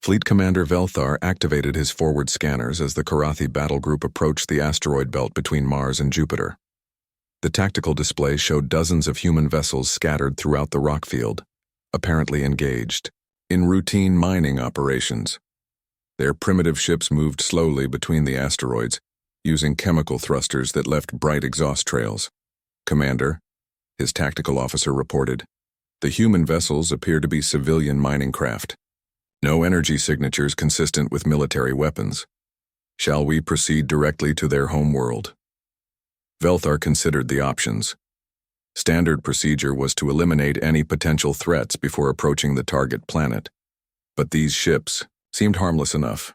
Fleet Commander Velthar activated his forward scanners as the Karathi battle group approached the asteroid belt between Mars and Jupiter. The tactical display showed dozens of human vessels scattered throughout the rock field, apparently engaged in routine mining operations. Their primitive ships moved slowly between the asteroids, using chemical thrusters that left bright exhaust trails. "Commander," his tactical officer reported, "the human vessels appear to be civilian mining craft. No energy signatures consistent with military weapons. Shall we proceed directly to their home world?" Velthar considered the options. Standard procedure was to eliminate any potential threats before approaching the target planet. But these ships seemed harmless enough.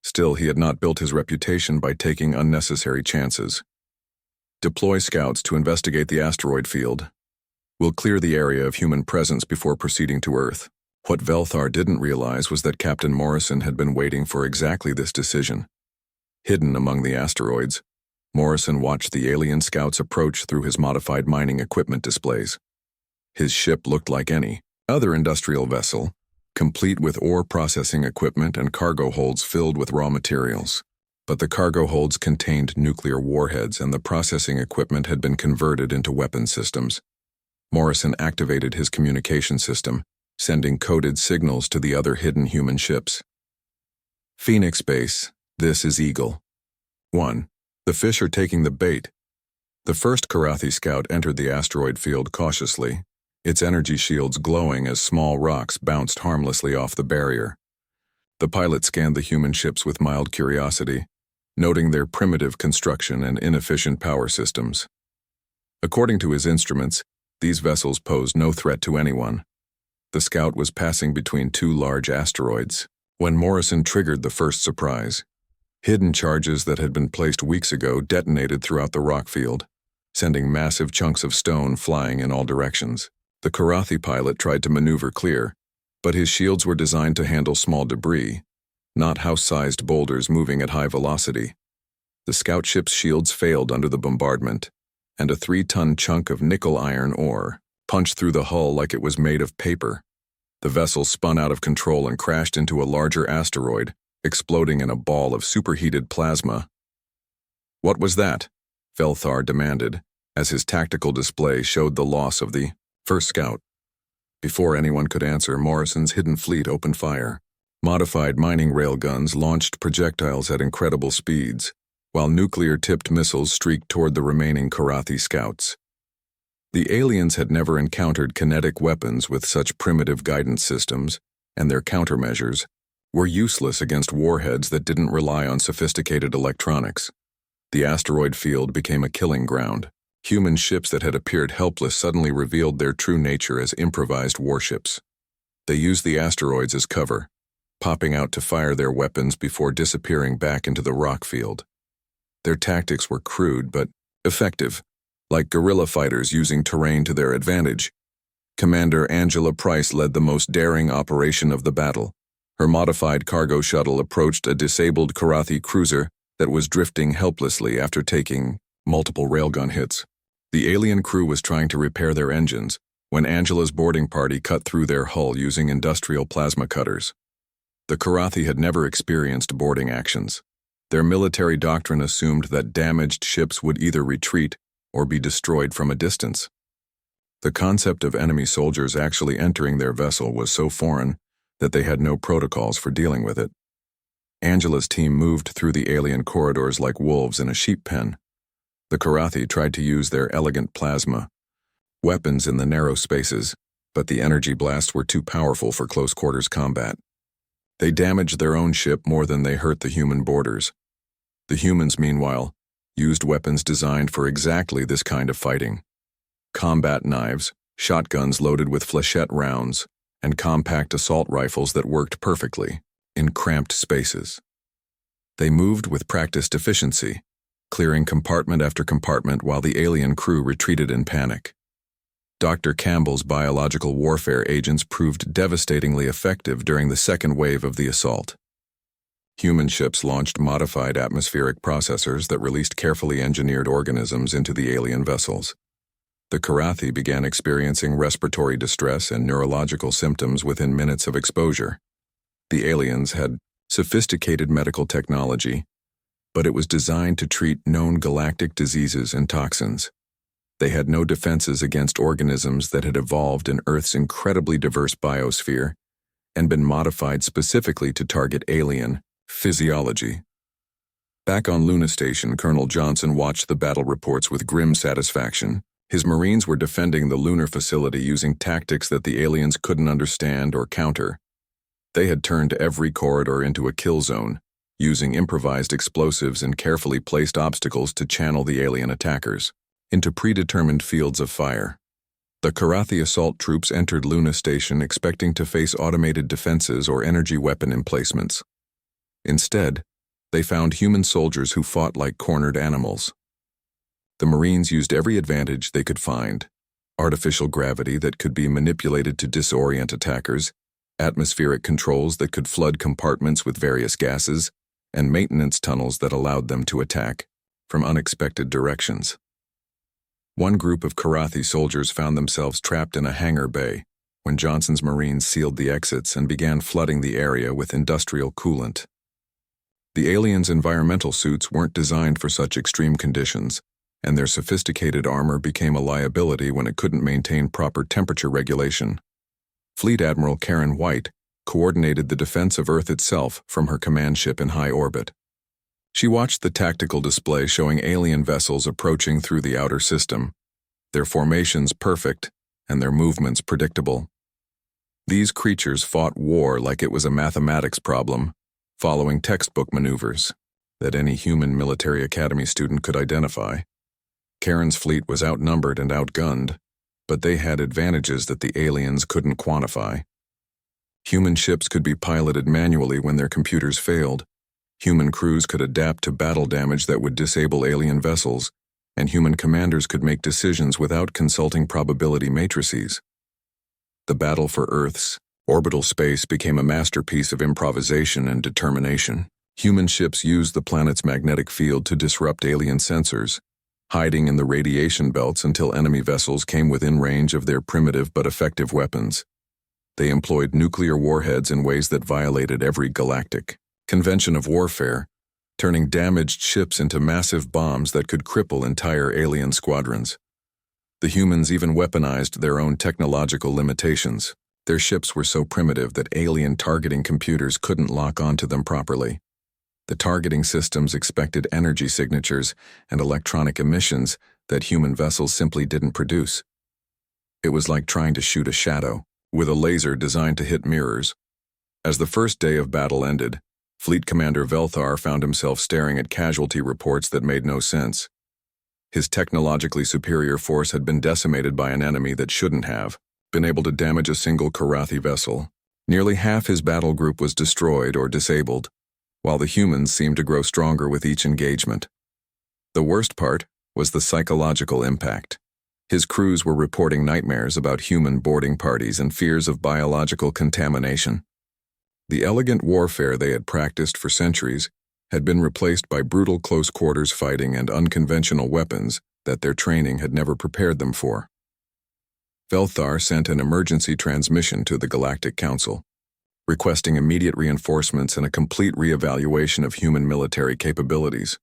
Still, he had not built his reputation by taking unnecessary chances. "Deploy scouts to investigate the asteroid field. We'll clear the area of human presence before proceeding to Earth." What Velthar didn't realize was that Captain Morrison had been waiting for exactly this decision. Hidden among the asteroids, Morrison watched the alien scouts approach through his modified mining equipment displays. His ship looked like any other industrial vessel, complete with ore processing equipment and cargo holds filled with raw materials. But the cargo holds contained nuclear warheads and the processing equipment had been converted into weapon systems. Morrison activated his communication system, sending coded signals to the other hidden human ships. "Phoenix Base, this is Eagle. 1. The fish are taking the bait." The first Karathi scout entered the asteroid field cautiously, its energy shields glowing as small rocks bounced harmlessly off the barrier. The pilot scanned the human ships with mild curiosity, noting their primitive construction and inefficient power systems. According to his instruments, these vessels posed no threat to anyone. The scout was passing between two large asteroids when Morrison triggered the first surprise. Hidden charges that had been placed weeks ago detonated throughout the rock field, sending massive chunks of stone flying in all directions. The Karathi pilot tried to maneuver clear, but his shields were designed to handle small debris, not house-sized boulders moving at high velocity. The scout ship's shields failed under the bombardment, and a 3-ton chunk of nickel iron ore punched through the hull like it was made of paper. The vessel spun out of control and crashed into a larger asteroid, exploding in a ball of superheated plasma. "What was that?" Velthar demanded, as his tactical display showed the loss of the first scout. Before anyone could answer, Morrison's hidden fleet opened fire. Modified mining railguns launched projectiles at incredible speeds, while nuclear-tipped missiles streaked toward the remaining Karathi scouts. The aliens had never encountered kinetic weapons with such primitive guidance systems, and their countermeasures were useless against warheads that didn't rely on sophisticated electronics. The asteroid field became a killing ground. Human ships that had appeared helpless suddenly revealed their true nature as improvised warships. They used the asteroids as cover, popping out to fire their weapons before disappearing back into the rock field. Their tactics were crude but effective, like guerrilla fighters using terrain to their advantage. Commander Angela Price led the most daring operation of the battle. Her modified cargo shuttle approached a disabled Karathi cruiser that was drifting helplessly after taking multiple railgun hits. The alien crew was trying to repair their engines when Angela's boarding party cut through their hull using industrial plasma cutters. The Karathi had never experienced boarding actions. Their military doctrine assumed that damaged ships would either retreat or be destroyed from a distance. The concept of enemy soldiers actually entering their vessel was so foreign that they had no protocols for dealing with it. Angela's team moved through the alien corridors like wolves in a sheep pen. The Karathi tried to use their elegant plasma weapons in the narrow spaces, but the energy blasts were too powerful for close-quarters combat. They damaged their own ship more than they hurt the human boarders. The humans, meanwhile, used weapons designed for exactly this kind of fighting. Combat knives, shotguns loaded with flechette rounds, and compact assault rifles that worked perfectly in cramped spaces. They moved with practiced efficiency, clearing compartment after compartment while the alien crew retreated in panic. Dr. Campbell's biological warfare agents proved devastatingly effective during the second wave of the assault. Human ships launched modified atmospheric processors that released carefully engineered organisms into the alien vessels. The Karathi began experiencing respiratory distress and neurological symptoms within minutes of exposure. The aliens had sophisticated medical technology, but it was designed to treat known galactic diseases and toxins. They had no defenses against organisms that had evolved in Earth's incredibly diverse biosphere and been modified specifically to target alien physiology. Back on Luna Station, Colonel Johnson watched the battle reports with grim satisfaction. His Marines were defending the lunar facility using tactics that the aliens couldn't understand or counter. They had turned every corridor into a kill zone, using improvised explosives and carefully placed obstacles to channel the alien attackers into predetermined fields of fire. The Karathi assault troops entered Luna Station expecting to face automated defenses or energy weapon emplacements. Instead, they found human soldiers who fought like cornered animals. The Marines used every advantage they could find: artificial gravity that could be manipulated to disorient attackers, atmospheric controls that could flood compartments with various gases, and maintenance tunnels that allowed them to attack from unexpected directions. One group of Karathi soldiers found themselves trapped in a hangar bay when Johnson's Marines sealed the exits and began flooding the area with industrial coolant. The aliens' environmental suits weren't designed for such extreme conditions, and their sophisticated armor became a liability when it couldn't maintain proper temperature regulation. Fleet Admiral Karen White coordinated the defense of Earth itself from her command ship in high orbit. She watched the tactical display showing alien vessels approaching through the outer system, their formations perfect and their movements predictable. These creatures fought war like it was a mathematics problem, following textbook maneuvers that any human military academy student could identify. Karen's fleet was outnumbered and outgunned, but they had advantages that the aliens couldn't quantify. Human ships could be piloted manually when their computers failed. Human crews could adapt to battle damage that would disable alien vessels, and human commanders could make decisions without consulting probability matrices. The battle for Earth's orbital space became a masterpiece of improvisation and determination. Human ships used the planet's magnetic field to disrupt alien sensors, hiding in the radiation belts until enemy vessels came within range of their primitive but effective weapons. They employed nuclear warheads in ways that violated every galactic convention of warfare, turning damaged ships into massive bombs that could cripple entire alien squadrons. The humans even weaponized their own technological limitations. Their ships were so primitive that alien targeting computers couldn't lock onto them properly. The targeting systems expected energy signatures and electronic emissions that human vessels simply didn't produce. It was like trying to shoot a shadow with a laser designed to hit mirrors. As the first day of battle ended, Fleet Commander Velthar found himself staring at casualty reports that made no sense. His technologically superior force had been decimated by an enemy that shouldn't have been able to damage a single Karathi vessel. Nearly half his battle group was destroyed or disabled, while the humans seemed to grow stronger with each engagement. The worst part was the psychological impact. His crews were reporting nightmares about human boarding parties and fears of biological contamination. The elegant warfare they had practiced for centuries had been replaced by brutal close-quarters fighting and unconventional weapons that their training had never prepared them for. Velthar sent an emergency transmission to the Galactic Council, requesting immediate reinforcements and a complete reevaluation of human military capabilities.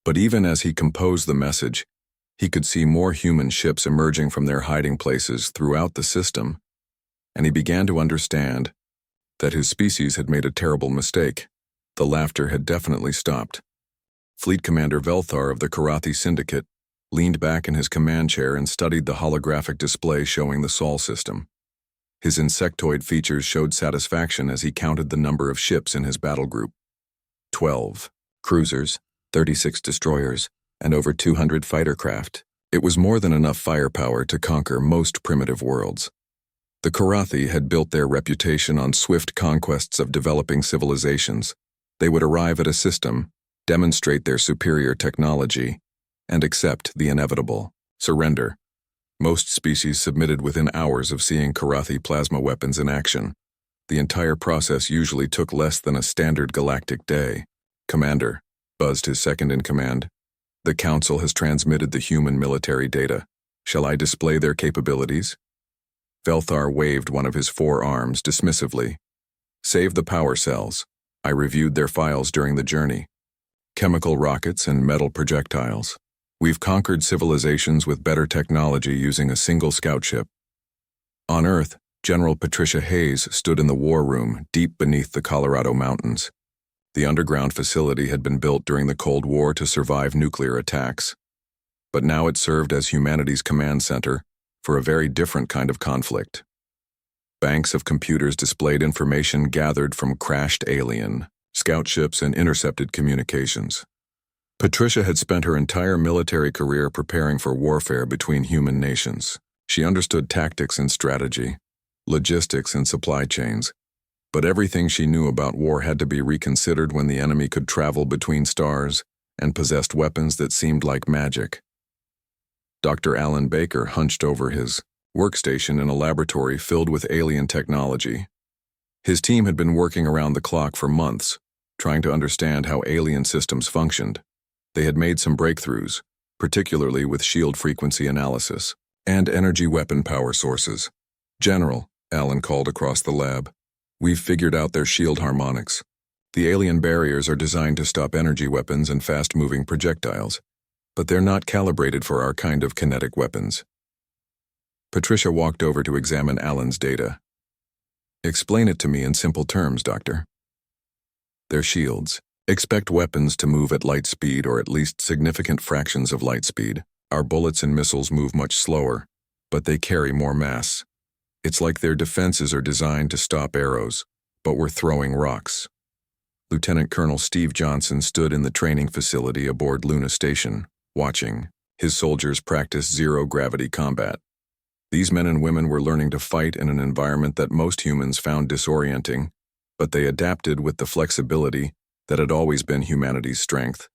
But even as he composed the message, he could see more human ships emerging from their hiding places throughout the system, and he began to understand that his species had made a terrible mistake. The laughter had definitely stopped. Fleet Commander Velthar of the Karathi Syndicate leaned back in his command chair and studied the holographic display showing the Sol system. His insectoid features showed satisfaction as he counted the number of ships in his battle group. 12 cruisers, 36 destroyers, and over 200 fighter craft. It was more than enough firepower to conquer most primitive worlds. The Karathi had built their reputation on swift conquests of developing civilizations. They would arrive at a system, demonstrate their superior technology, and accept the inevitable: surrender. Most species submitted within hours of seeing Karathi plasma weapons in action. The entire process usually took less than a standard galactic day. "Commander," buzzed his second-in-command, "the Council has transmitted the human military data. Shall I display their capabilities?" Velthar waved one of his 4 arms dismissively. Save the power cells. I reviewed their files during the journey. Chemical rockets and metal projectiles. We've conquered civilizations with better technology using a single scout ship. On Earth, General Patricia Hayes stood in the war room deep beneath the Colorado mountains. The underground facility had been built during the Cold War to survive nuclear attacks. But now it served as humanity's command center for a very different kind of conflict. Banks of computers displayed information gathered from crashed alien, scout ships, and intercepted communications. Patricia had spent her entire military career preparing for warfare between human nations. She understood tactics and strategy, logistics and supply chains, but everything she knew about war had to be reconsidered when the enemy could travel between stars and possessed weapons that seemed like magic. Dr. Alan Baker hunched over his workstation in a laboratory filled with alien technology. His team had been working around the clock for months, trying to understand how alien systems functioned. They had made some breakthroughs, particularly with shield frequency analysis and energy weapon power sources. "General," Alan called across the lab, "we've figured out their shield harmonics. The alien barriers are designed to stop energy weapons and fast-moving projectiles, but they're not calibrated for our kind of kinetic weapons." Patricia walked over to examine Alan's data. "Explain it to me in simple terms, Doctor." "They're shields. Expect weapons to move at light speed or at least significant fractions of light speed. Our bullets and missiles move much slower, but they carry more mass. It's like their defenses are designed to stop arrows, but we're throwing rocks." Lieutenant Colonel Steve Johnson stood in the training facility aboard Luna Station, watching his soldiers practice zero-gravity combat. These men and women were learning to fight in an environment that most humans found disorienting, but they adapted with the flexibility that had always been humanity's strength.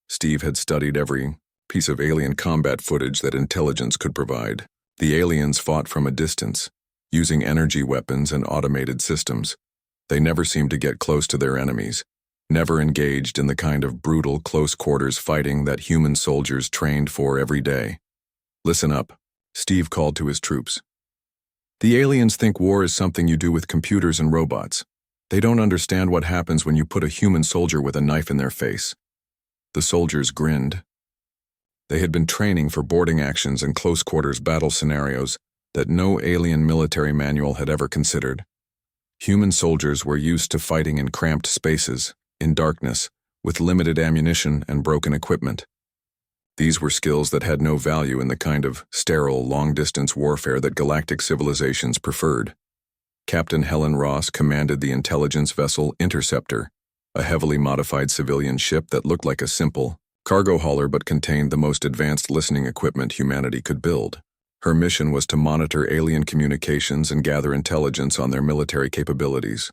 Steve had studied every piece of alien combat footage that intelligence could provide. The aliens fought from a distance, using energy weapons and automated systems. They never seemed to get close to their enemies, never engaged in the kind of brutal close-quarters fighting that human soldiers trained for every day. "Listen up," Steve called to his troops. "The aliens think war is something you do with computers and robots. They don't understand what happens when you put a human soldier with a knife in their face." The soldiers grinned. They had been training for boarding actions and close-quarters battle scenarios that no alien military manual had ever considered. Human soldiers were used to fighting in cramped spaces, in darkness, with limited ammunition and broken equipment. These were skills that had no value in the kind of sterile, long-distance warfare that galactic civilizations preferred. Captain Helen Ross commanded the intelligence vessel Interceptor, a heavily modified civilian ship that looked like a simple cargo hauler but contained the most advanced listening equipment humanity could build. Her mission was to monitor alien communications and gather intelligence on their military capabilities.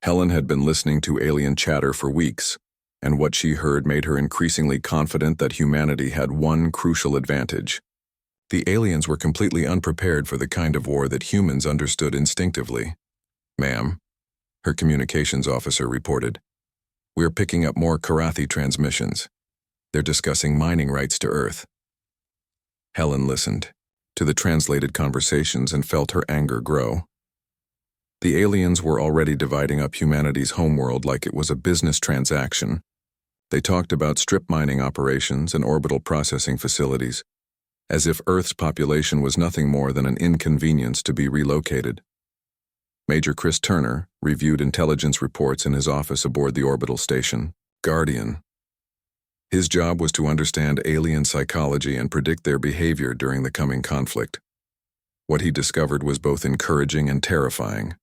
Helen had been listening to alien chatter for weeks, and what she heard made her increasingly confident that humanity had one crucial advantage. The aliens were completely unprepared for the kind of war that humans understood instinctively. "Ma'am," her communications officer reported, "we're picking up more Karathi transmissions. They're discussing mining rights to Earth." Helen listened to the translated conversations and felt her anger grow. The aliens were already dividing up humanity's homeworld like it was a business transaction. They talked about strip mining operations and orbital processing facilities, as if Earth's population was nothing more than an inconvenience to be relocated. Major Chris Turner reviewed intelligence reports in his office aboard the orbital station, Guardian. His job was to understand alien psychology and predict their behavior during the coming conflict. What he discovered was both encouraging and terrifying.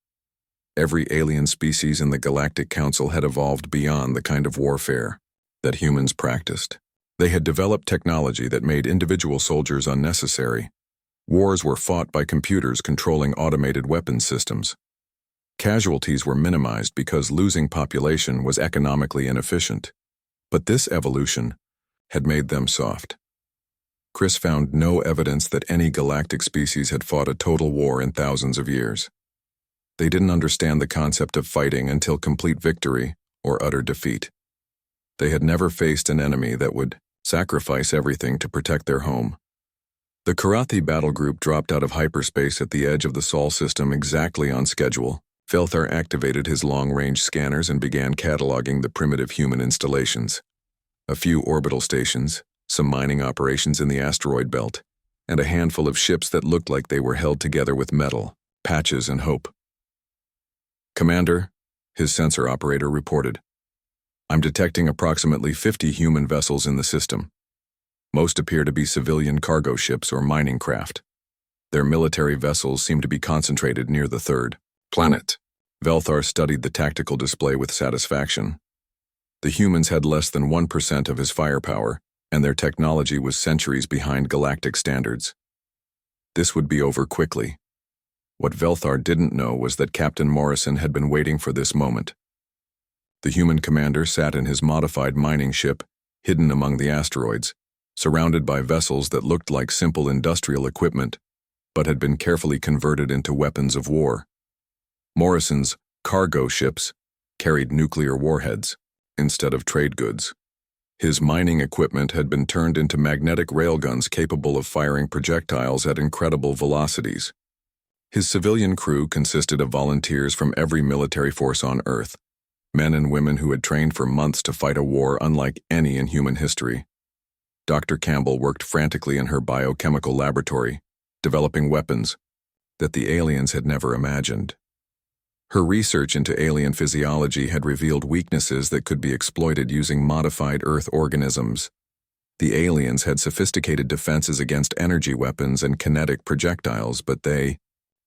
Every alien species in the Galactic Council had evolved beyond the kind of warfare that humans practiced. They had developed technology that made individual soldiers unnecessary. Wars were fought by computers controlling automated weapons systems. Casualties were minimized because losing population was economically inefficient. But this evolution had made them soft. Chris found no evidence that any galactic species had fought a total war in thousands of years. They didn't understand the concept of fighting until complete victory or utter defeat. They had never faced an enemy that would sacrifice everything to protect their home. The Karathi battle group dropped out of hyperspace at the edge of the Sol system exactly on schedule. Velthar activated his long-range scanners and began cataloging the primitive human installations. A few orbital stations, some mining operations in the asteroid belt, and a handful of ships that looked like they were held together with metal, patches, and hope. "Commander," his sensor operator reported, "I'm detecting approximately 50 human vessels in the system. Most appear to be civilian cargo ships or mining craft. Their military vessels seem to be concentrated near the third planet." Velthar studied the tactical display with satisfaction. The humans had less than 1% of his firepower, and their technology was centuries behind galactic standards. This would be over quickly. What Velthar didn't know was that Captain Morrison had been waiting for this moment. The human commander sat in his modified mining ship, hidden among the asteroids, surrounded by vessels that looked like simple industrial equipment, but had been carefully converted into weapons of war. Morrison's cargo ships carried nuclear warheads instead of trade goods. His mining equipment had been turned into magnetic railguns capable of firing projectiles at incredible velocities. His civilian crew consisted of volunteers from every military force on Earth, men and women who had trained for months to fight a war unlike any in human history. Dr. Campbell worked frantically in her biochemical laboratory, developing weapons that the aliens had never imagined. Her research into alien physiology had revealed weaknesses that could be exploited using modified Earth organisms. The aliens had sophisticated defenses against energy weapons and kinetic projectiles, but they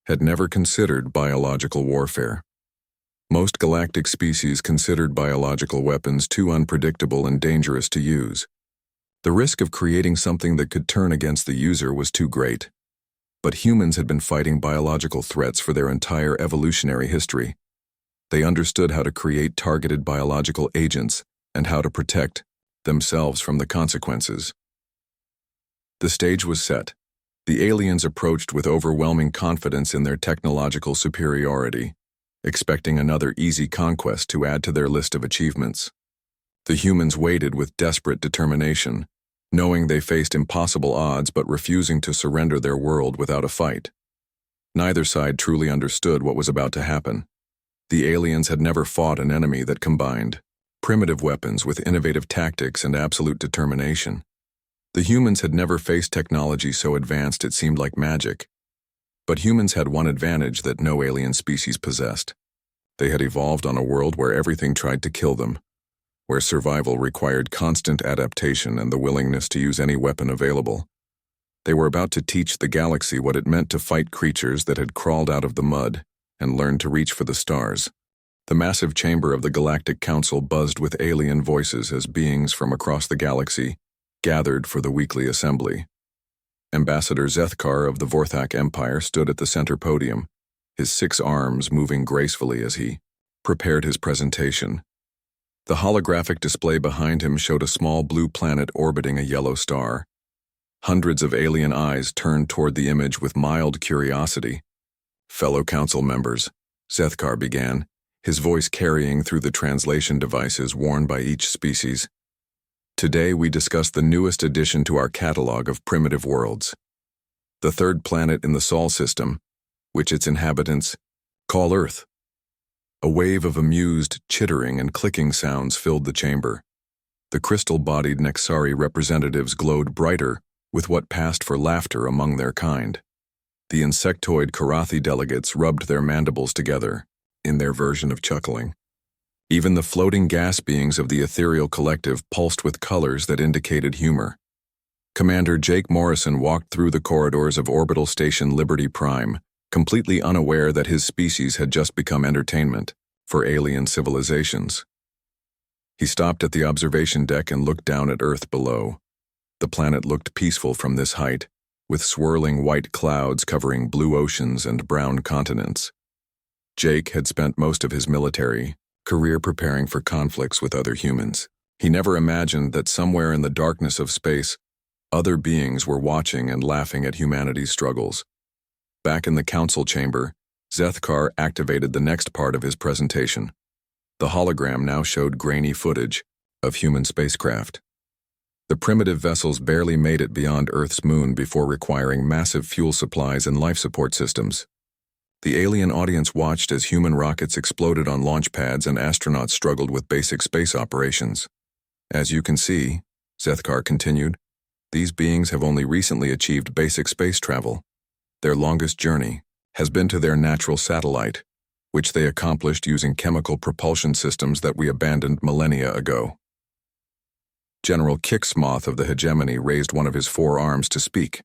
had never considered biological warfare. Most galactic species considered biological weapons too unpredictable and dangerous to use. The risk of creating something that could turn against the user was too great. But humans had been fighting biological threats for their entire evolutionary history. They understood how to create targeted biological agents and how to protect themselves from the consequences. The stage was set. The aliens approached with overwhelming confidence in their technological superiority, expecting another easy conquest to add to their list of achievements. The humans waited with desperate determination, knowing they faced impossible odds but refusing to surrender their world without a fight. Neither side truly understood what was about to happen. The aliens had never fought an enemy that combined primitive weapons with innovative tactics and absolute determination. The humans had never faced technology so advanced it seemed like magic. But humans had one advantage that no alien species possessed. They had evolved on a world where everything tried to kill them, where survival required constant adaptation and the willingness to use any weapon available. They were about to teach the galaxy what it meant to fight creatures that had crawled out of the mud and learned to reach for the stars. The massive chamber of the Galactic Council buzzed with alien voices as beings from across the galaxy gathered for the weekly assembly. Ambassador Zethkar of the Vorthak Empire stood at the center podium, his 6 arms moving gracefully as he prepared his presentation. The holographic display behind him showed a small blue planet orbiting a yellow star. Hundreds of alien eyes turned toward the image with mild curiosity. "Fellow council members," Zethkar began, his voice carrying through the translation devices worn by each species. "Today we discuss the newest addition to our catalog of primitive worlds. The third planet in the Sol system, which its inhabitants call Earth." A wave of amused, chittering, and clicking sounds filled the chamber. The crystal-bodied Nexari representatives glowed brighter with what passed for laughter among their kind. The insectoid Karathi delegates rubbed their mandibles together in their version of chuckling. Even the floating gas beings of the ethereal collective pulsed with colors that indicated humor. Commander Jake Morrison walked through the corridors of Orbital Station Liberty Prime, completely unaware that his species had just become entertainment for alien civilizations. He stopped at the observation deck and looked down at Earth below. The planet looked peaceful from this height, with swirling white clouds covering blue oceans and brown continents. Jake had spent most of his military career preparing for conflicts with other humans. He never imagined that somewhere in the darkness of space, other beings were watching and laughing at humanity's struggles. Back in the council chamber, Zethkar activated the next part of his presentation. The hologram now showed grainy footage of human spacecraft. The primitive vessels barely made it beyond Earth's moon before requiring massive fuel supplies and life support systems. The alien audience watched as human rockets exploded on launch pads and astronauts struggled with basic space operations. As you can see, Zethkar continued, these beings have only recently achieved basic space travel. Their longest journey has been to their natural satellite, which they accomplished using chemical propulsion systems that we abandoned millennia ago. General Kixmoth of the hegemony raised one of his forearms to speak.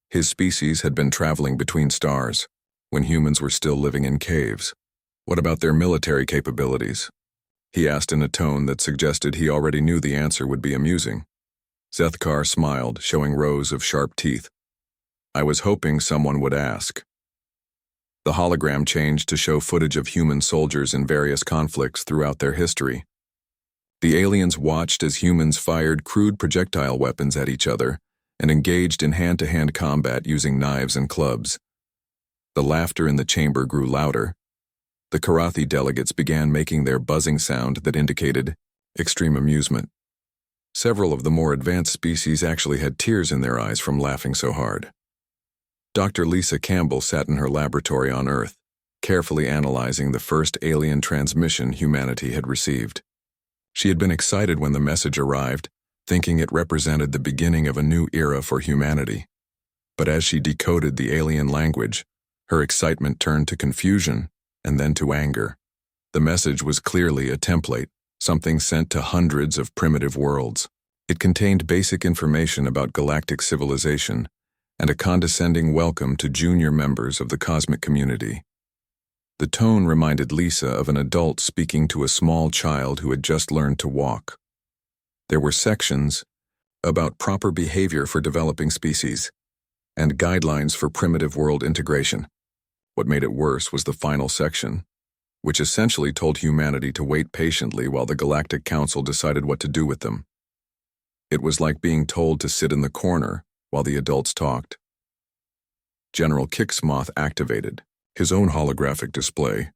His species had been traveling between stars, when humans were still living in caves. What about their military capabilities? He asked in a tone that suggested he already knew the answer would be amusing. Zethkar smiled, showing rows of sharp teeth. I was hoping someone would ask. The hologram changed to show footage of human soldiers in various conflicts throughout their history. The aliens watched as humans fired crude projectile weapons at each other and engaged in hand-to-hand combat using knives and clubs. The laughter in the chamber grew louder. The Karathi delegates began making their buzzing sound that indicated extreme amusement. Several of the more advanced species actually had tears in their eyes from laughing so hard. Dr. Lisa Campbell sat in her laboratory on Earth, carefully analyzing the first alien transmission humanity had received. She had been excited when the message arrived, thinking it represented the beginning of a new era for humanity. But as she decoded the alien language, her excitement turned to confusion and then to anger. The message was clearly a template, something sent to hundreds of primitive worlds. It contained basic information about galactic civilization and a condescending welcome to junior members of the cosmic community. The tone reminded Lisa of an adult speaking to a small child who had just learned to walk. There were sections about proper behavior for developing species and guidelines for primitive world integration. What made it worse was the final section, which essentially told humanity to wait patiently while the Galactic Council decided what to do with them. It was like being told to sit in the corner while the adults talked. General Kixmoth activated his own holographic display,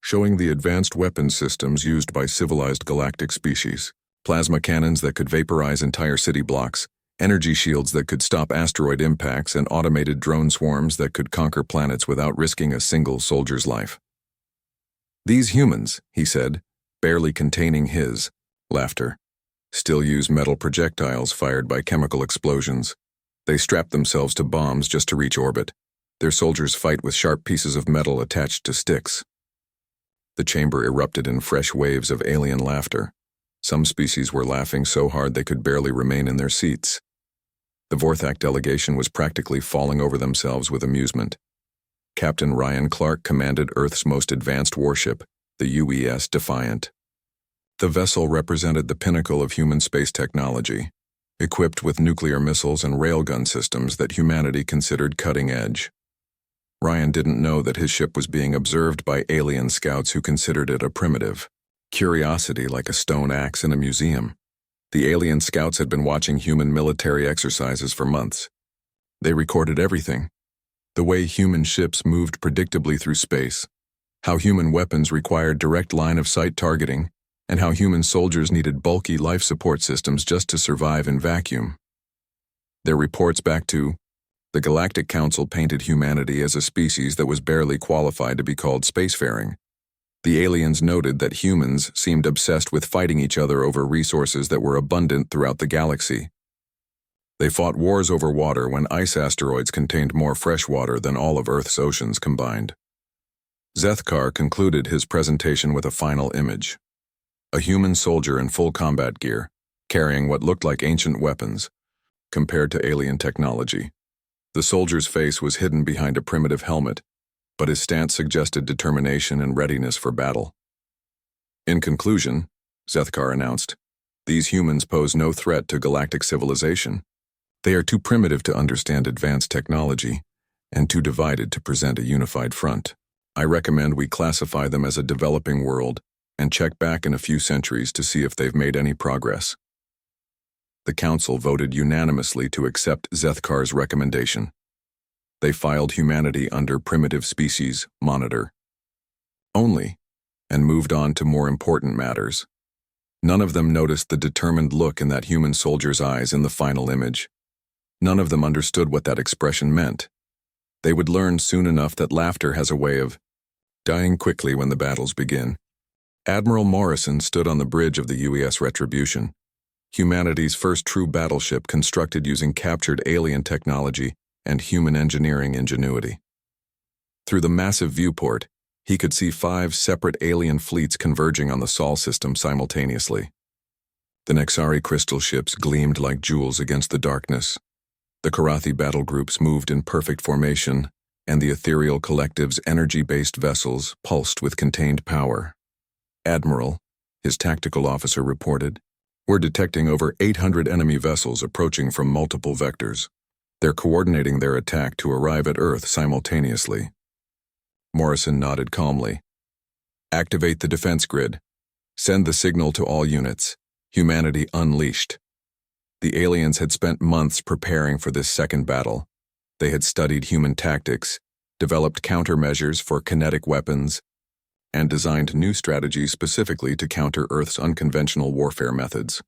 showing the advanced weapon systems used by civilized galactic species, plasma cannons that could vaporize entire city blocks, energy shields that could stop asteroid impacts, and automated drone swarms that could conquer planets without risking a single soldier's life. These humans, he said, barely containing his laughter, still use metal projectiles fired by chemical explosions. They strap themselves to bombs just to reach orbit. Their soldiers fight with sharp pieces of metal attached to sticks. The chamber erupted in fresh waves of alien laughter. Some species were laughing so hard they could barely remain in their seats. The Vorthak delegation was practically falling over themselves with amusement. Captain Ryan Clark commanded Earth's most advanced warship, the UES Defiant. The vessel represented the pinnacle of human space technology, equipped with nuclear missiles and railgun systems that humanity considered cutting edge. Ryan didn't know that his ship was being observed by alien scouts who considered it a primitive curiosity like a stone axe in a museum. The alien scouts had been watching human military exercises for months. They recorded everything: the way human ships moved predictably through space, how human weapons required direct line-of-sight targeting, and how human soldiers needed bulky life support systems just to survive in vacuum. Their reports back to the Galactic Council painted humanity as a species that was barely qualified to be called spacefaring. The aliens noted that humans seemed obsessed with fighting each other over resources that were abundant throughout the galaxy. They fought wars over water when ice asteroids contained more fresh water than all of Earth's oceans combined. Zethkar concluded his presentation with a final image: a human soldier in full combat gear, carrying what looked like ancient weapons, compared to alien technology. The soldier's face was hidden behind a primitive helmet, but his stance suggested determination and readiness for battle. In conclusion, Zethkar announced, these humans pose no threat to galactic civilization. They are too primitive to understand advanced technology, and too divided to present a unified front. I recommend we classify them as a developing world and check back in a few centuries to see if they've made any progress. The Council voted unanimously to accept Zethkar's recommendation. They filed humanity under Primitive Species Monitor only, and moved on to more important matters. None of them noticed the determined look in that human soldier's eyes in the final image. None of them understood what that expression meant. They would learn soon enough that laughter has a way of dying quickly when the battles begin. Admiral Morrison stood on the bridge of the UES Retribution, humanity's first true battleship constructed using captured alien technology and human engineering ingenuity. Through the massive viewport, he could see 5 separate alien fleets converging on the Sol system simultaneously. The Nexari crystal ships gleamed like jewels against the darkness. The Karathi battle groups moved in perfect formation, and the ethereal collective's energy-based vessels pulsed with contained power. Admiral, his tactical officer reported, "We're detecting over 800 enemy vessels approaching from multiple vectors. They're coordinating their attack to arrive at Earth simultaneously." Morrison nodded calmly. "Activate the defense grid. Send the signal to all units. Humanity unleashed." The aliens had spent months preparing for this second battle. They had studied human tactics, developed countermeasures for kinetic weapons, and designed new strategies specifically to counter Earth's unconventional warfare methods.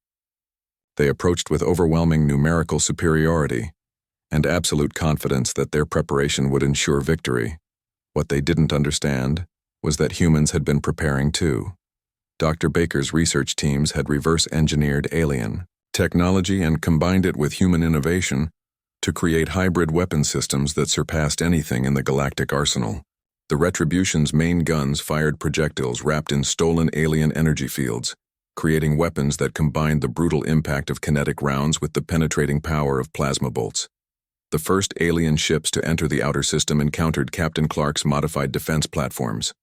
They approached with overwhelming numerical superiority and absolute confidence that their preparation would ensure victory. What they didn't understand was that humans had been preparing too. Dr. Baker's research teams had reverse-engineered alien technology and combined it with human innovation to create hybrid weapon systems that surpassed anything in the galactic arsenal. The Retribution's main guns fired projectiles wrapped in stolen alien energy fields, creating weapons that combined the brutal impact of kinetic rounds with the penetrating power of plasma bolts. The first alien ships to enter the outer system encountered Captain Clark's modified defense platforms.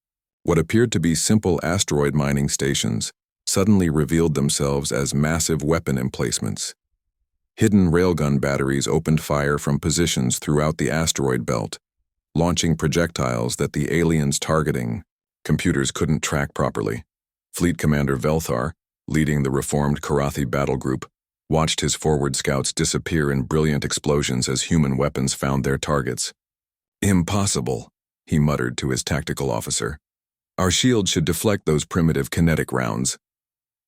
What appeared to be simple asteroid mining stations suddenly revealed themselves as massive weapon emplacements. Hidden railgun batteries opened fire from positions throughout the asteroid belt, launching projectiles that the aliens' targeting computers couldn't track properly. Fleet Commander Velthar, leading the reformed Karathi battle group, watched his forward scouts disappear in brilliant explosions as human weapons found their targets. "Impossible," he muttered to his tactical officer. "Our shield should deflect those primitive kinetic rounds."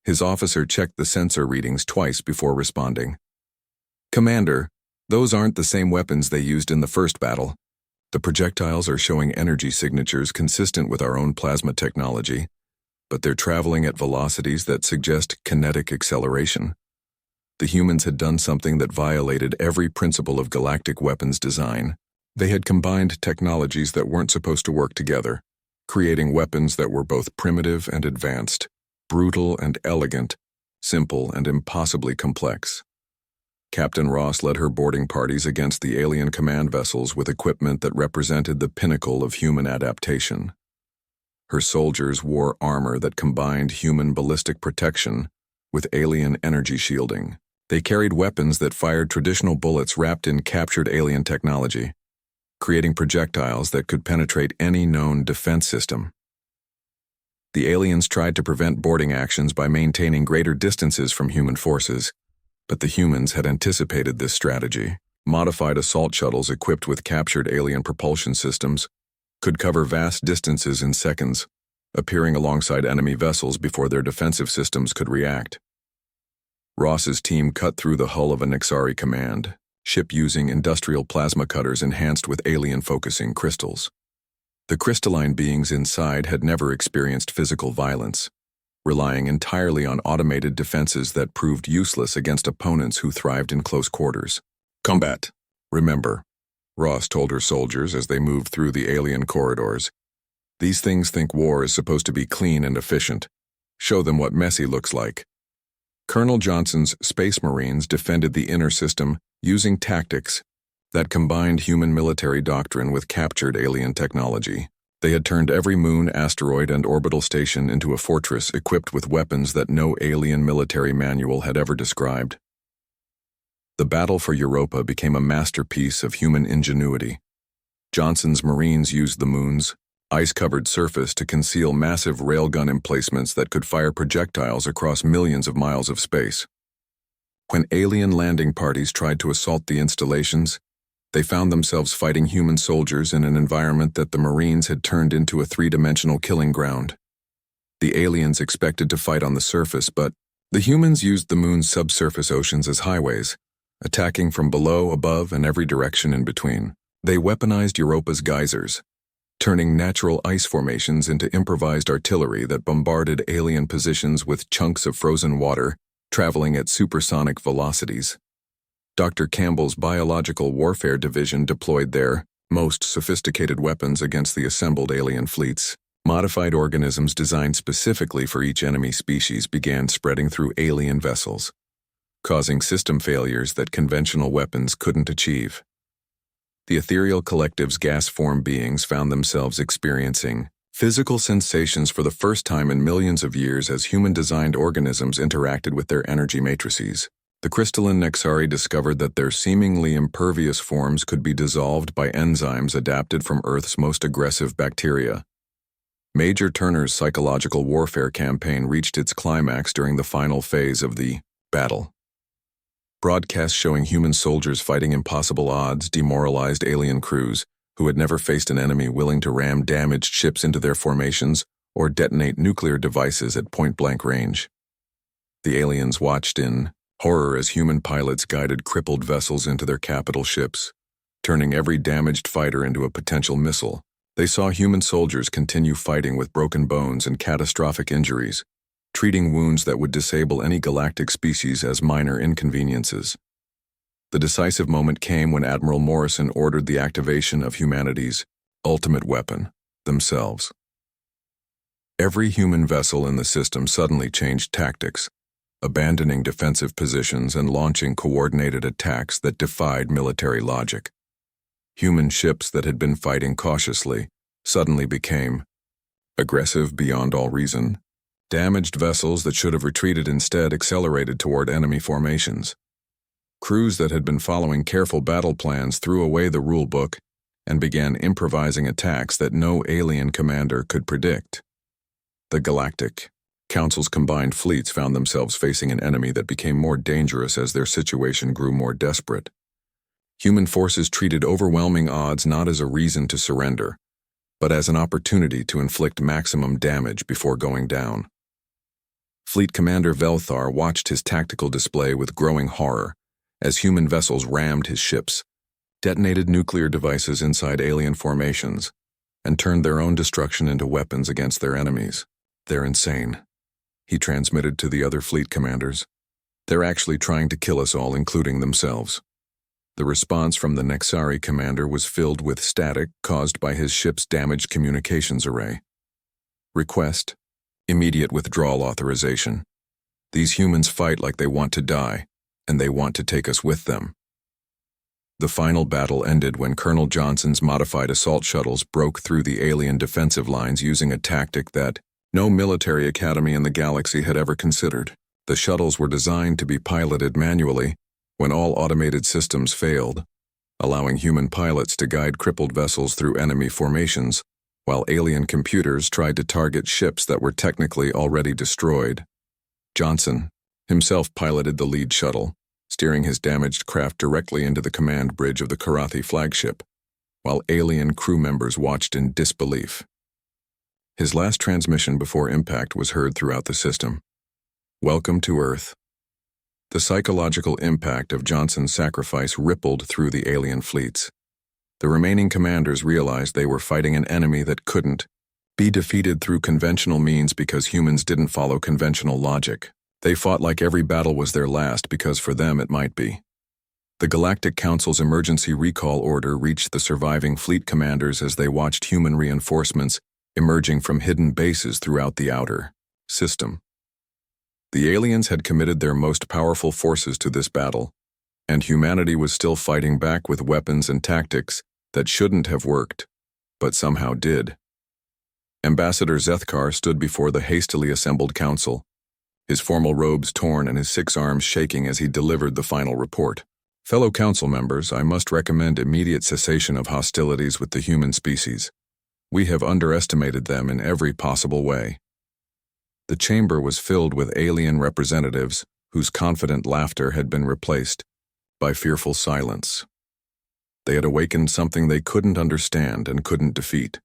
His officer checked the sensor readings twice before responding. "Commander, those aren't the same weapons they used in the first battle. The projectiles are showing energy signatures consistent with our own plasma technology, but they're traveling at velocities that suggest kinetic acceleration." The humans had done something that violated every principle of galactic weapons design. They had combined technologies that weren't supposed to work together, creating weapons that were both primitive and advanced, brutal and elegant, simple and impossibly complex. Captain Ross led her boarding parties against the alien command vessels with equipment that represented the pinnacle of human adaptation. Her soldiers wore armor that combined human ballistic protection with alien energy shielding. They carried weapons that fired traditional bullets wrapped in captured alien technology, creating projectiles that could penetrate any known defense system. The aliens tried to prevent boarding actions by maintaining greater distances from human forces, but the humans had anticipated this strategy. Modified assault shuttles equipped with captured alien propulsion systems could cover vast distances in seconds, appearing alongside enemy vessels before their defensive systems could react. Ross's team cut through the hull of a Nexari command ship using industrial plasma cutters enhanced with alien-focusing crystals. The crystalline beings inside had never experienced physical violence, relying entirely on automated defenses that proved useless against opponents who thrived in close quarters. "Combat, remember," Ross told her soldiers as they moved through the alien corridors. "These things think war is supposed to be clean and efficient. Show them what messy looks like." Colonel Johnson's Space Marines defended the inner system using tactics that combined human military doctrine with captured alien technology. They had turned every moon, asteroid, and orbital station into a fortress equipped with weapons that no alien military manual had ever described. The battle for Europa became a masterpiece of human ingenuity. Johnson's Marines used the moon's ice-covered surface to conceal massive railgun emplacements that could fire projectiles across millions of miles of space. When alien landing parties tried to assault the installations, they found themselves fighting human soldiers in an environment that the Marines had turned into a three-dimensional killing ground. The aliens expected to fight on the surface, but the humans used the moon's subsurface oceans as highways, attacking from below, above, and every direction in between. They weaponized Europa's geysers, turning natural ice formations into improvised artillery that bombarded alien positions with chunks of frozen water traveling at supersonic velocities. Dr. Campbell's Biological Warfare Division deployed their most sophisticated weapons against the assembled alien fleets. Modified organisms designed specifically for each enemy species began spreading through alien vessels, causing system failures that conventional weapons couldn't achieve. The ethereal collective's gas-form beings found themselves experiencing physical sensations for the first time in millions of years as human-designed organisms interacted with their energy matrices. The crystalline Nexari discovered that their seemingly impervious forms could be dissolved by enzymes adapted from Earth's most aggressive bacteria. Major Turner's psychological warfare campaign reached its climax during the final phase of the battle. Broadcasts showing human soldiers fighting impossible odds demoralized alien crews who had never faced an enemy willing to ram damaged ships into their formations or detonate nuclear devices at point-blank range. The aliens watched in horror as human pilots guided crippled vessels into their capital ships, turning every damaged fighter into a potential missile. They saw human soldiers continue fighting with broken bones and catastrophic injuries, treating wounds that would disable any galactic species as minor inconveniences. The decisive moment came when Admiral Morrison ordered the activation of humanity's ultimate weapon, themselves. Every human vessel in the system suddenly changed tactics, abandoning defensive positions and launching coordinated attacks that defied military logic. Human ships that had been fighting cautiously suddenly became aggressive beyond all reason. Damaged vessels that should have retreated instead accelerated toward enemy formations. Crews that had been following careful battle plans threw away the rulebook and began improvising attacks that no alien commander could predict. The Galactic Council's combined fleets found themselves facing an enemy that became more dangerous as their situation grew more desperate. Human forces treated overwhelming odds not as a reason to surrender, but as an opportunity to inflict maximum damage before going down. Fleet Commander Velthar watched his tactical display with growing horror as human vessels rammed his ships, detonated nuclear devices inside alien formations, and turned their own destruction into weapons against their enemies. "They're insane," he transmitted to the other fleet commanders. "They're actually trying to kill us all, including themselves." The response from the Nexari commander was filled with static caused by his ship's damaged communications array. Request: immediate withdrawal authorization. These humans fight like they want to die, and they want to take us with them. The final battle ended when Colonel Johnson's modified assault shuttles broke through the alien defensive lines using a tactic that no military academy in the galaxy had ever considered. The shuttles were designed to be piloted manually when all automated systems failed, allowing human pilots to guide crippled vessels through enemy formations, while alien computers tried to target ships that were technically already destroyed. Johnson himself piloted the lead shuttle, steering his damaged craft directly into the command bridge of the Karathi flagship, while alien crew members watched in disbelief. His last transmission before impact was heard throughout the system. "Welcome to Earth." The psychological impact of Johnson's sacrifice rippled through the alien fleets. The remaining commanders realized they were fighting an enemy that couldn't be defeated through conventional means because humans didn't follow conventional logic. They fought like every battle was their last because for them it might be. The Galactic Council's emergency recall order reached the surviving fleet commanders as they watched human reinforcements emerging from hidden bases throughout the outer system. The aliens had committed their most powerful forces to this battle, and humanity was still fighting back with weapons and tactics that shouldn't have worked, but somehow did. Ambassador Zethkar stood before the hastily assembled council, his formal robes torn and his 6 arms shaking as he delivered the final report. "Fellow council members, I must recommend immediate cessation of hostilities with the human species. We have underestimated them in every possible way." The chamber was filled with alien representatives whose confident laughter had been replaced by fearful silence. They had awakened something they couldn't understand and couldn't defeat.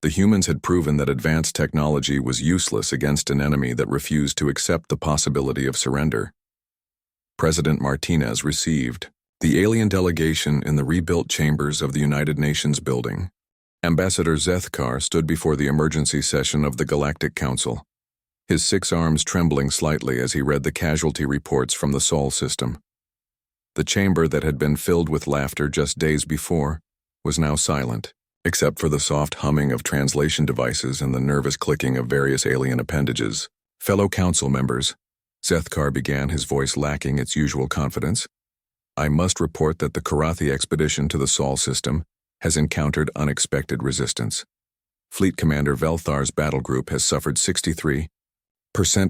The humans had proven that advanced technology was useless against an enemy that refused to accept the possibility of surrender. President Martinez received The alien delegation in the rebuilt chambers of the United Nations building. Ambassador Zethkar stood before the emergency session of the Galactic Council, his 6 arms trembling slightly as he read the casualty reports from the Sol system. The chamber that had been filled with laughter just days before was now silent, except for the soft humming of translation devices and the nervous clicking of various alien appendages. Fellow council members, Zethkar began, his voice lacking its usual confidence. I must report that the Karathi expedition to the Sol system has encountered unexpected resistance. Fleet Commander Velthar's battle group has suffered 63%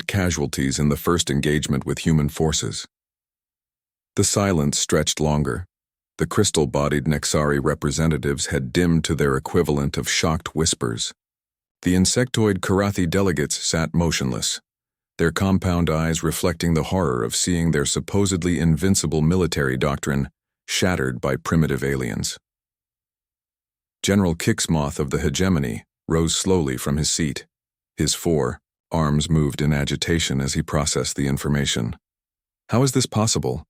casualties in the first engagement with human forces. The silence stretched longer. The crystal-bodied Nexari representatives had dimmed to their equivalent of shocked whispers. The insectoid Karathi delegates sat motionless, their compound eyes reflecting the horror of seeing their supposedly invincible military doctrine shattered by primitive aliens. General Kixmoth of the Hegemony rose slowly from his seat. His 4 arms moved in agitation as he processed the information. How is this possible?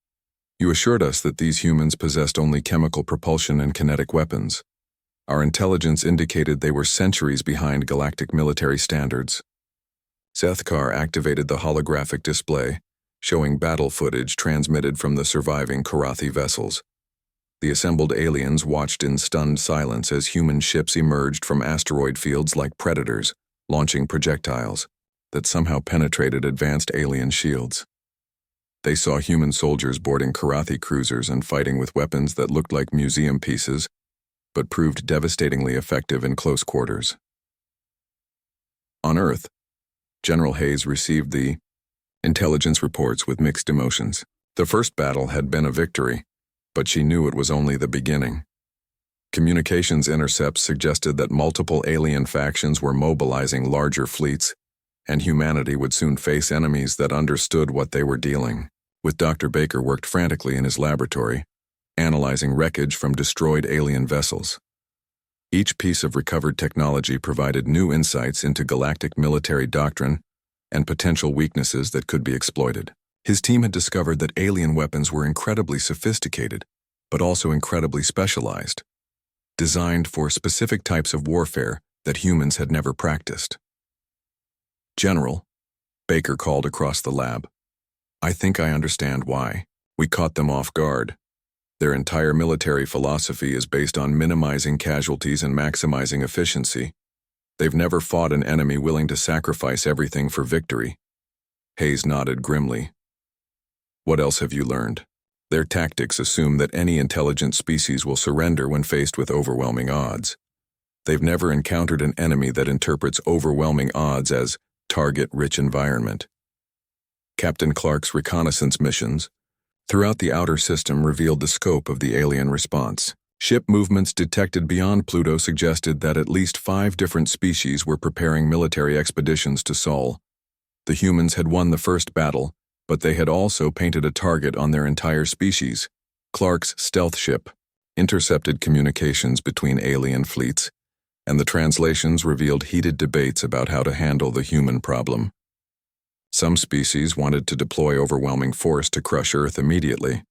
You assured us that these humans possessed only chemical propulsion and kinetic weapons. Our intelligence indicated they were centuries behind galactic military standards. Zethkar activated the holographic display, showing battle footage transmitted from the surviving Karathi vessels. The assembled aliens watched in stunned silence as human ships emerged from asteroid fields like predators, launching projectiles that somehow penetrated advanced alien shields. They saw human soldiers boarding Karathi cruisers and fighting with weapons that looked like museum pieces, but proved devastatingly effective in close quarters. On Earth, General Hayes received the intelligence reports with mixed emotions. The first battle had been a victory, but she knew it was only the beginning. Communications intercepts suggested that multiple alien factions were mobilizing larger fleets, and humanity would soon face enemies that understood what they were dealing with. Dr. Baker worked frantically in his laboratory, analyzing wreckage from destroyed alien vessels. Each piece of recovered technology provided new insights into galactic military doctrine and potential weaknesses that could be exploited. His team had discovered that alien weapons were incredibly sophisticated, but also incredibly specialized, designed for specific types of warfare that humans had never practiced. General, Baker called across the lab. I think I understand why. We caught them off guard. Their entire military philosophy is based on minimizing casualties and maximizing efficiency. They've never fought an enemy willing to sacrifice everything for victory. Hayes nodded grimly. What else have you learned? Their tactics assume that any intelligent species will surrender when faced with overwhelming odds. They've never encountered an enemy that interprets overwhelming odds as target-rich environment. Captain Clark's reconnaissance missions throughout the outer system revealed the scope of the alien response. Ship movements detected beyond Pluto suggested that at least 5 different species were preparing military expeditions to Sol. The humans had won the first battle, but they had also painted a target on their entire species. Clark's stealth ship intercepted communications between alien fleets, and the translations revealed heated debates about how to handle the human problem. Some species wanted to deploy overwhelming force to crush Earth immediately.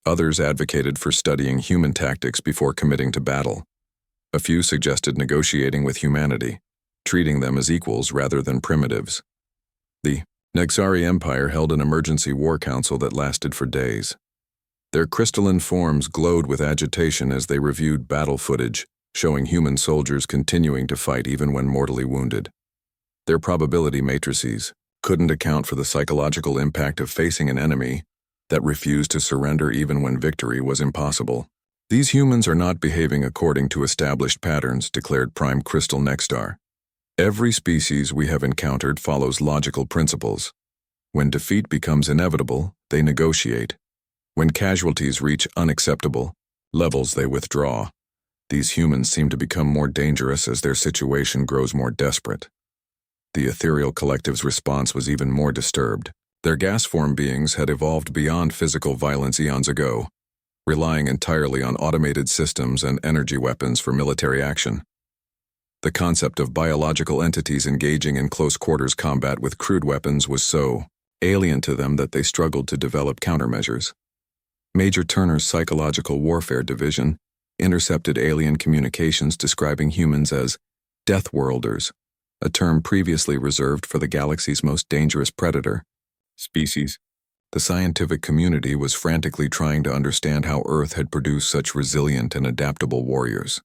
Others advocated for studying human tactics before committing to battle. A few suggested negotiating with humanity, treating them as equals rather than primitives. The Nexari Empire held an emergency war council that lasted for days. Their crystalline forms glowed with agitation as they reviewed battle footage, showing human soldiers continuing to fight even when mortally wounded. Their probability matrices couldn't account for the psychological impact of facing an enemy that refused to surrender even when victory was impossible. These humans are not behaving according to established patterns, declared Prime Crystal Nexstar. Every species we have encountered follows logical principles. When defeat becomes inevitable, they negotiate. When casualties reach unacceptable levels, they withdraw. These humans seem to become more dangerous as their situation grows more desperate. The ethereal collective's response was even more disturbed. Their gas-form beings had evolved beyond physical violence eons ago, relying entirely on automated systems and energy weapons for military action. The concept of biological entities engaging in close-quarters combat with crude weapons was so alien to them that they struggled to develop countermeasures. Major Turner's Psychological Warfare Division intercepted alien communications describing humans as death worlders, a term previously reserved for the galaxy's most dangerous predator species. The scientific community was frantically trying to understand how Earth had produced such resilient and adaptable warriors.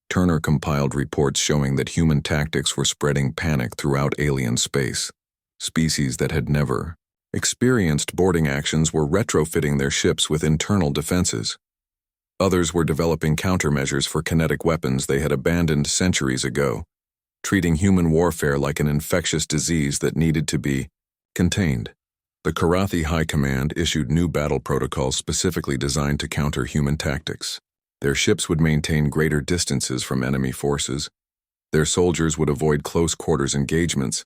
Turner compiled reports showing that human tactics were spreading panic throughout alien space. Species that had never experienced boarding actions were retrofitting their ships with internal defenses. Others were developing countermeasures for kinetic weapons they had abandoned centuries ago, treating human warfare like an infectious disease that needed to be contained. The Karathi High Command issued new battle protocols specifically designed to counter human tactics. Their ships would maintain greater distances from enemy forces, their soldiers would avoid close-quarters engagements,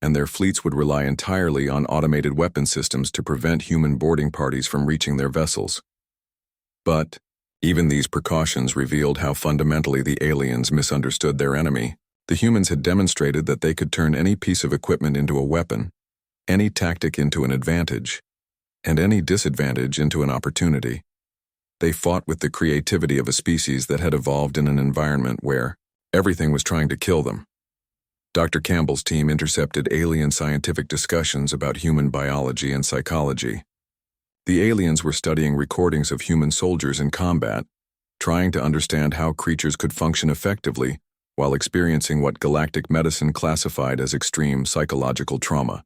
and their fleets would rely entirely on automated weapon systems to prevent human boarding parties from reaching their vessels. But even these precautions revealed how fundamentally the aliens misunderstood their enemy. The humans had demonstrated that they could turn any piece of equipment into a weapon, any tactic into an advantage, and any disadvantage into an opportunity. They fought with the creativity of a species that had evolved in an environment where everything was trying to kill them. Dr. Campbell's team intercepted alien scientific discussions about human biology and psychology. The aliens were studying recordings of human soldiers in combat, trying to understand how creatures could function effectively while experiencing what galactic medicine classified as extreme psychological trauma.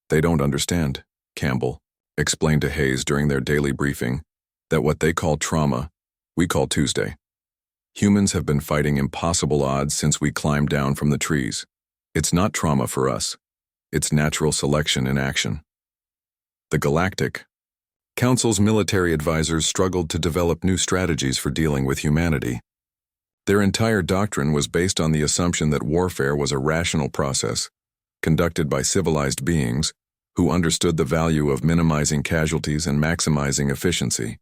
They don't understand, Campbell explained to Hayes during their daily briefing, that what they call trauma, we call Tuesday. Humans have been fighting impossible odds since we climbed down from the trees. It's not trauma for us. It's natural selection in action. The Galactic Council's military advisors struggled to develop new strategies for dealing with humanity. Their entire doctrine was based on the assumption that warfare was a rational process, conducted by civilized beings who understood the value of minimizing casualties and maximizing efficiency.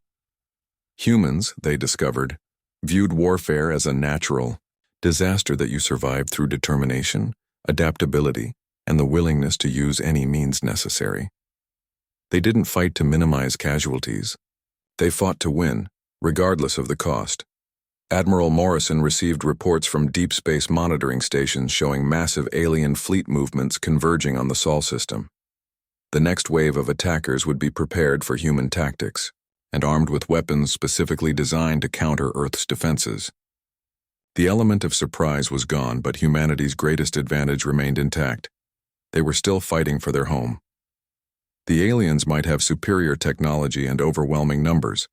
Humans, they discovered, viewed warfare as a natural disaster that you survived through determination, adaptability, and the willingness to use any means necessary. They didn't fight to minimize casualties. They fought to win, regardless of the cost. Admiral Morrison received reports from deep space monitoring stations showing massive alien fleet movements converging on the Sol system. The next wave of attackers would be prepared for human tactics and armed with weapons specifically designed to counter Earth's defenses. The element of surprise was gone, but humanity's greatest advantage remained intact. They were still fighting for their home. The aliens might have superior technology and overwhelming numbers,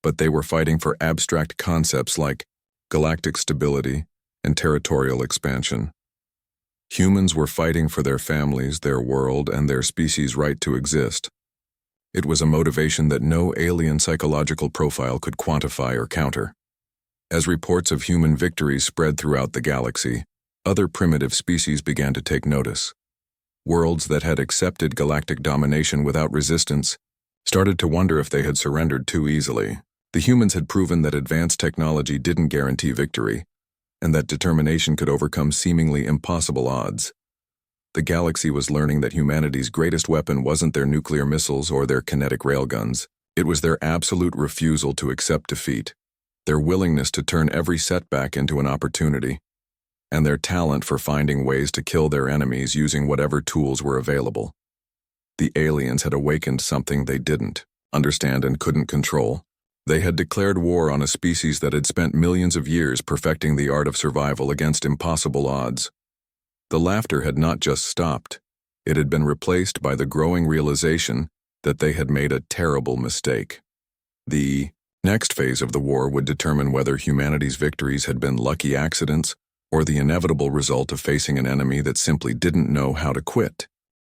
but they were fighting for abstract concepts like galactic stability and territorial expansion. Humans were fighting for their families, their world, and their species' right to exist. It was a motivation that no alien psychological profile could quantify or counter. As reports of human victories spread throughout the galaxy, other primitive species began to take notice. Worlds that had accepted galactic domination without resistance started to wonder if they had surrendered too easily. The humans had proven that advanced technology didn't guarantee victory, and that determination could overcome seemingly impossible odds. The galaxy was learning that humanity's greatest weapon wasn't their nuclear missiles or their kinetic railguns. It was their absolute refusal to accept defeat, their willingness to turn every setback into an opportunity, and their talent for finding ways to kill their enemies using whatever tools were available. The aliens had awakened something they didn't understand and couldn't control. They had declared war on a species that had spent millions of years perfecting the art of survival against impossible odds. The laughter had not just stopped. It had been replaced by the growing realization that they had made a terrible mistake. The next phase of the war would determine whether humanity's victories had been lucky accidents or the inevitable result of facing an enemy that simply didn't know how to quit.